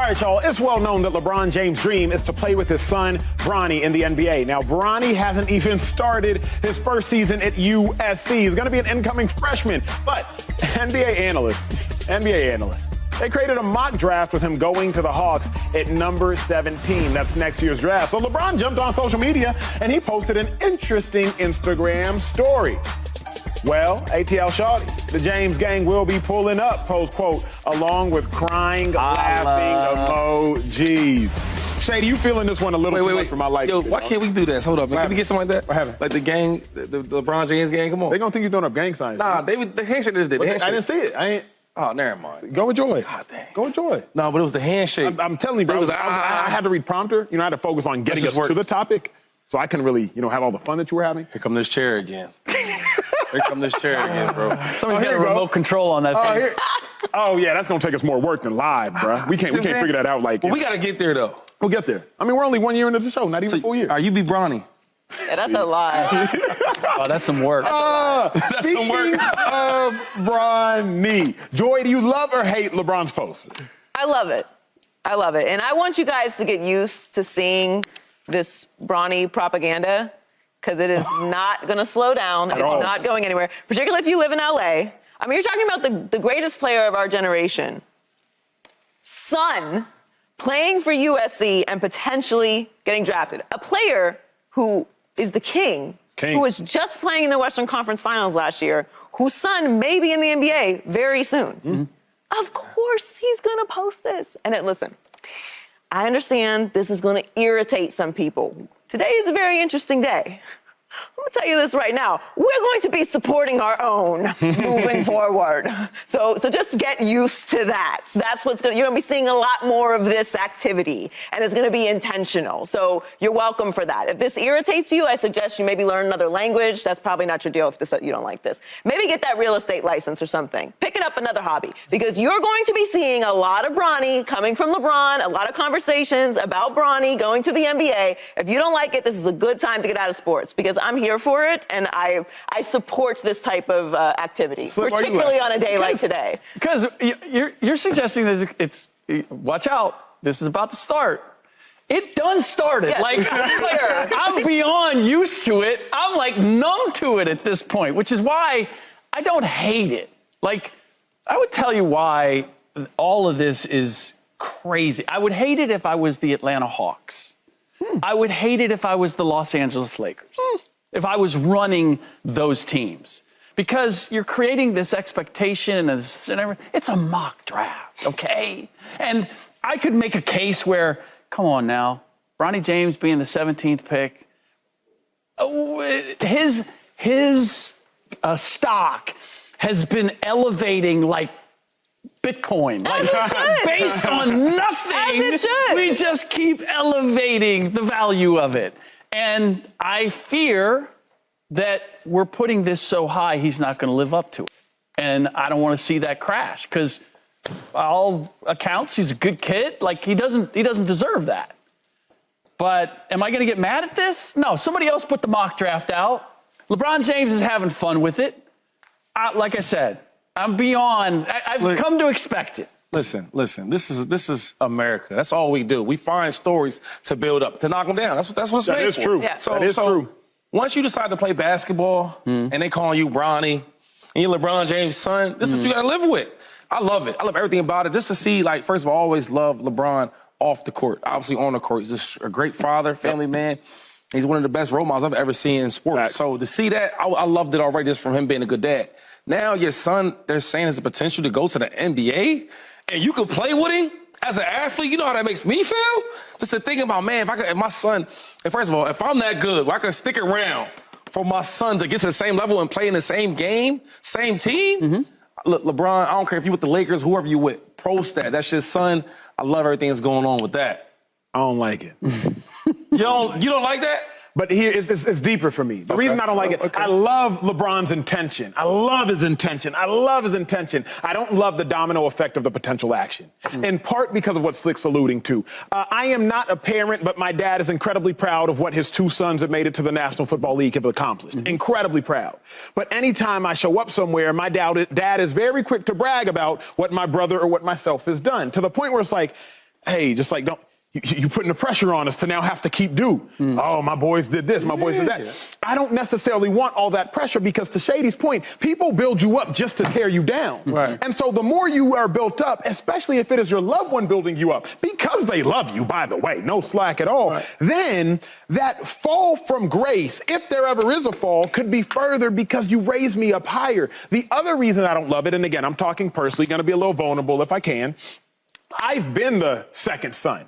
right, y'all, it's well known that LeBron James' dream is to play with his son, Bronny, in the NBA. Now, Bronny hasn't even started his first season at USC. He's going to be an incoming freshman. But NBA analysts, they created a mock draft with him going to the Hawks at number 17. That's next year's draft. So LeBron jumped on social media, and he posted an interesting Instagram story. Well, ATL Shawty, the James gang will be pulling up, post quote, along with crying, laughing emojis. Shady, you feeling this one a little too much for my life? Yo, why can't we do this? Hold up, man. Can we get something like that? What happened? Like the gang, the LeBron James gang, come on. They gonna think you're doing up gang signs. Nah, the handshake just did. I didn't see it. I ain't. Oh, never mind. Go enjoy. God dang. Go enjoy. No, but it was the handshake. I'm telling you, bro. I had to read prompter. You know, I had to focus on getting us to the topic, so I couldn't really, have all the fun that you were having. Here come this chair again. Here come this chair again, bro. Somebody's got a remote control on that thing. Oh, yeah, that's going to take us more work than live, bro. We can't figure that out like... But we got to get there, though. We'll get there. I mean, we're only 1 year into the show, not even a full year. You be Bronny. Yeah, that's a lie. Oh, that's some work. That's some work. of Bronny. Joy, do you love or hate LeBron's post? I love it. I love it. And I want you guys to get used to seeing this Bronny propaganda, because it is not going to slow down. It's not going anywhere, particularly if you live in LA. I mean, you're talking about the greatest player of our generation. Son playing for USC and potentially getting drafted. A player who is the king, who was just playing in the Western Conference Finals last year, whose son may be in the NBA very soon. Mm-hmm. Of course he's going to post this. And listen, I understand this is going to irritate some people. Today is a very interesting day. I'm going to tell you this right now. We're going to be supporting our own moving forward. So just get used to that. That's what's you're going to be seeing a lot more of this activity, and it's going to be intentional. So you're welcome for that. If this irritates you, I suggest you maybe learn another language. That's probably not your deal if you don't like this. Maybe get that real estate license or something. Pick it up another hobby, because you're going to be seeing a lot of Bronny coming from LeBron, a lot of conversations about Bronny going to the NBA. If you don't like it, this is a good time to get out of sports, because I'm here for it, and I support this type of activity, particularly on a day like today. Because you're suggesting that it's watch out, this is about to start. It done started. Yes, I'm beyond used to it. I'm like numb to it at this point, which is why I don't hate it. Like, I would tell you why all of this is crazy. I would hate it if I was the Atlanta Hawks. I would hate it if I was the Los Angeles Lakers. If I was running those teams, because you're creating this expectation and everything. It's a mock draft, okay? And I could make a case where, come on now, Bronny James being the 17th pick, his stock has been elevating like Bitcoin, like based on nothing. We just keep elevating the value of it. And I fear that we're putting this so high, he's not going to live up to it. And I don't want to see that crash, because by all accounts, he's a good kid. Like, he doesn't deserve that. But am I going to get mad at this? No, somebody else put the mock draft out. LeBron James is having fun with it. Like I said, I'm beyond. I've come to expect it. Listen. This is America. That's all we do. We find stories to build up, to knock them down. That's what's made for. That is true. Yeah. That is true. Once you decide to play basketball and they call you Bronny and you're LeBron James' son, this is what you got to live with. I love it. I love everything about it. Just to see, like, first of all, I always love LeBron off the court. Obviously on the court, he's just a great father, family man. He's one of the best role models I've ever seen in sports. Right. So to see that, I loved it already just from him being a good dad. Now your son, they're saying, has the potential to go to the NBA, and you could play with him as an athlete. You know how that makes me feel? Just to think about, man, if my son, first of all, if I'm that good, where I can stick around for my son to get to the same level and play in the same game, same team. Look, LeBron, I don't care if you with the Lakers, whoever you with, pro stat. That's your son. I love everything that's going on with that. I don't like it. You don't like that? But here, it's deeper for me. The reason I don't like it, I love LeBron's intention. I love his intention. I don't love the domino effect of the potential action, in part because of what Slick's alluding to. I am not a parent, but my dad is incredibly proud of what his two sons have made it to the National Football League have accomplished. Incredibly proud. But anytime I show up somewhere, my dad is very quick to brag about what my brother or what myself has done, to the point where it's like, hey, just like, don't. You putting the pressure on us to now have to keep due. Oh, my boys did this, my boys did that. I don't necessarily want all that pressure because to Shady's point, people build you up just to tear you down. Right. And so the more you are built up, especially if it is your loved one building you up, because they love you, by the way, no slack at all, then that fall from grace, if there ever is a fall, could be further because you raise me up higher. The other reason I don't love it, and again, I'm talking personally, gonna be a little vulnerable if I can, I've been the second son.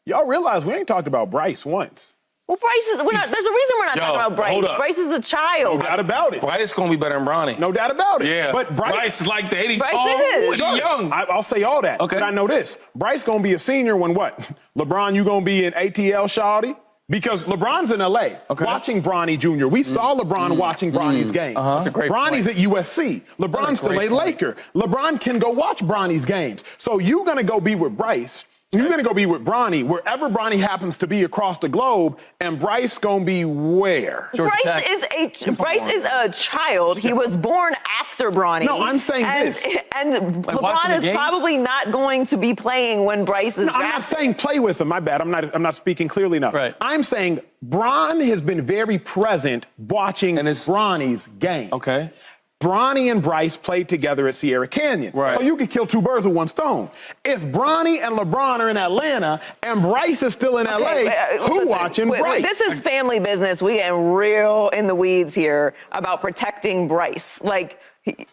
Y'all realize we ain't talked about Bryce once. Well, Bryce is, there's a reason we're not talking about Bryce. Hold up. Bryce is a child. No doubt about it. Bryce going to be better than Bronny. No doubt about it. Yeah. But Bryce is like that. He Bryce tall, is. he young. I'll say all that. Okay. But I know this. Bryce going to be a senior when what? LeBron, you going to be in ATL, shawty? Because LeBron's in L.A. watching Bronny Jr. We saw LeBron watching Bronny's game. That's a great Bronny's point. at USC. LeBron's still a Laker. LeBron can go watch Bronny's games. So you're going to go be with Bryce. You're going to go be with Bronny, wherever Bronny happens to be across the globe, and Bryce going to be where? Bryce is a child. He was born after Bronny. No, I'm saying this. And Like LeBron is games? probably not going to be playing when Bryce is No, I'm not saying play with him. My bad. I'm not speaking clearly enough. Right. I'm saying Bron has been very present watching Bronny's game. Okay. Bronny and Bryce played together at Sierra Canyon. Right. So you could kill two birds with one stone. If Bronny and LeBron are in Atlanta and Bryce is still in LA, who watching Bryce? This is family business. We getting real in the weeds here about protecting Bryce. Like, Like,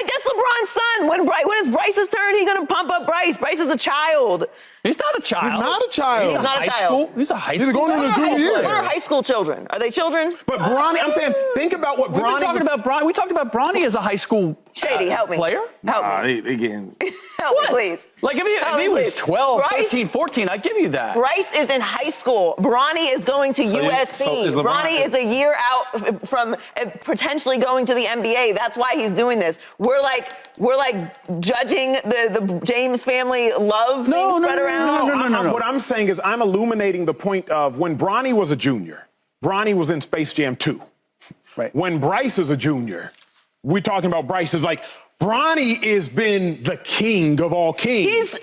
that's LeBron's son. When it's Bryce's turn, he's going to pump up Bryce. Bryce is a child. He's not a child. He's not a child. He's not a child. School? He's a high school. He's going into his junior year. What are high school children? Are they children? But Bronny, I'm saying, think about what We Bronny talked about Bronny. We talked about Bronny as a high school Shady, help me. player. Help me. They getting... Help me, please. Like, if he was 12, 13, 14, I'd give you that. Bryce is in high school. Bronny is going to USC. so is LeBron- Bronny is a year out from potentially going to the NBA. That's why he's doing this. We're like judging the James family love being spread around. No. What I'm saying is I'm illuminating the point of when Bronny was a junior, Bronny was in Space Jam 2. Right. When Bryce is a junior, we're talking about Bryce is like, Bronny has been the king of all kings.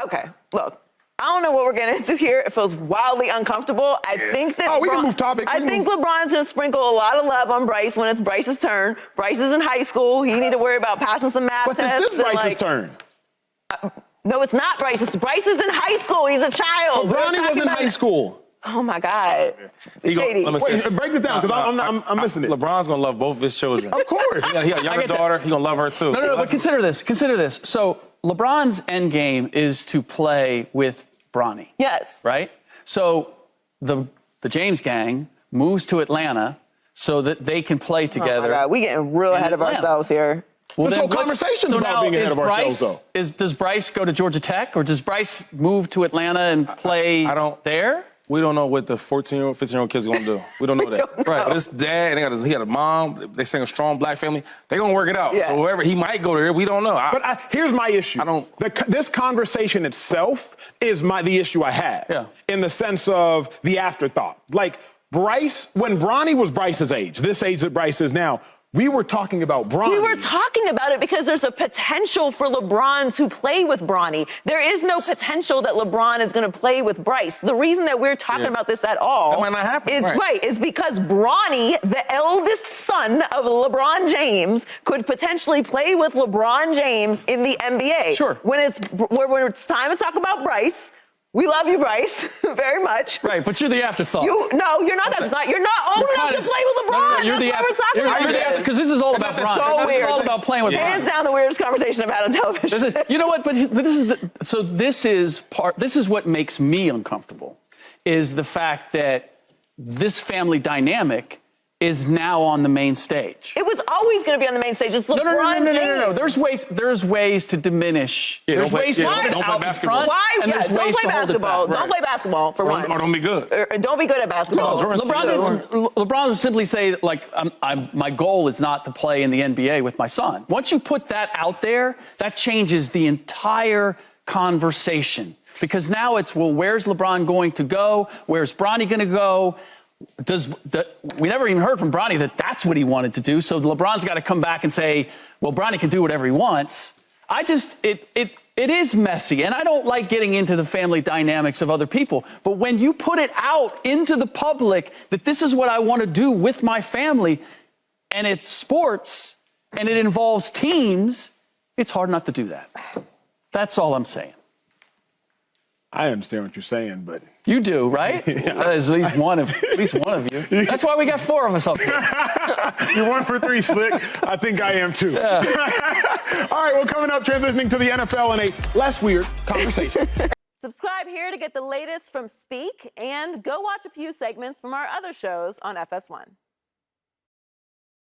Okay, look. I don't know what we're getting into here. It feels wildly uncomfortable. I think that we can move topics. I think LeBron's going to sprinkle a lot of love on Bryce when it's Bryce's turn. Bryce is in high school. He need to worry about passing some math But tests. this is Bryce's turn. No, it's not Bryce. Bryce is in high school. He's a child. Bronny was in high school. Oh my God. Shady. Wait, break it down, because I'm missing it. LeBron's going to love both of his children. Of course. He got a younger daughter. He's going to love her, too. No, but consider this. So LeBron's end game is to play with Bronny. Yes. Right? So the James gang moves to Atlanta so that they can play together. Oh my God. We getting real ahead of ourselves here. Well, this whole conversation's about being ahead of ourselves, though. Does Bryce go to Georgia Tech, or does Bryce move to Atlanta and play there? We don't know what the 14-year-old, 15-year-old kid's going to do. We don't know that. Right. But his dad, and he got a mom, they sing a strong black family. They're going to work it out. Yeah. So whoever, he might go there. We don't know. But here's my issue. This conversation itself is the issue I have. Yeah. In the sense of the afterthought. Like, Bryce, when Bronny was Bryce's age, this age that Bryce is now, we were talking about Bronny. We were talking about it because there's a potential for LeBron to play with Bronny. There is no potential that LeBron is going to play with Bryce. The reason that we're talking about this at all that might not happen, is because Bronny, the eldest son of LeBron James, could potentially play with LeBron James in the NBA. Sure. When it's time to talk about Bryce, we love you, Bryce, very much. Right, but you're the afterthought. No, you're not. You're not old enough to play with LeBron. You're the afterthought. Because this is all about Bron. So weird. This is all about playing with Bron. Hands down the weirdest conversation I've had on television. You know what? But this is what makes me uncomfortable, is the fact that this family dynamic is now on the main stage. It was always going to be on the main stage. It's LeBron James. No. There's ways to diminish. There's ways to put it out in front. Why? And there's Don't ways play to hold it basketball. back. Don't play basketball for one. Or don't be good. Don't be good at basketball. LeBron would simply say, like, my goal is not to play in the NBA with my son. Once you put that out there, that changes the entire conversation. Because now it's, well, where's LeBron going to go? Where's Bronny going to go? We never even heard from Bronny that that's what he wanted to do. So LeBron's got to come back and say, well, Bronny can do whatever he wants. It is messy, and I don't like getting into the family dynamics of other people. But when you put it out into the public that this is what I want to do with my family, and it's sports, and it involves teams, it's hard not to do that. That's all I'm saying. I understand what you're saying, but you do, right? Yeah. At least one of you. That's why we got 4 of us up here. You're 1 for 3, Slick. I think I am too. Yeah. All right, well, coming up, transitioning to the NFL in a less weird conversation. Subscribe here to get the latest from Speak, and go watch a few segments from our other shows on FS1.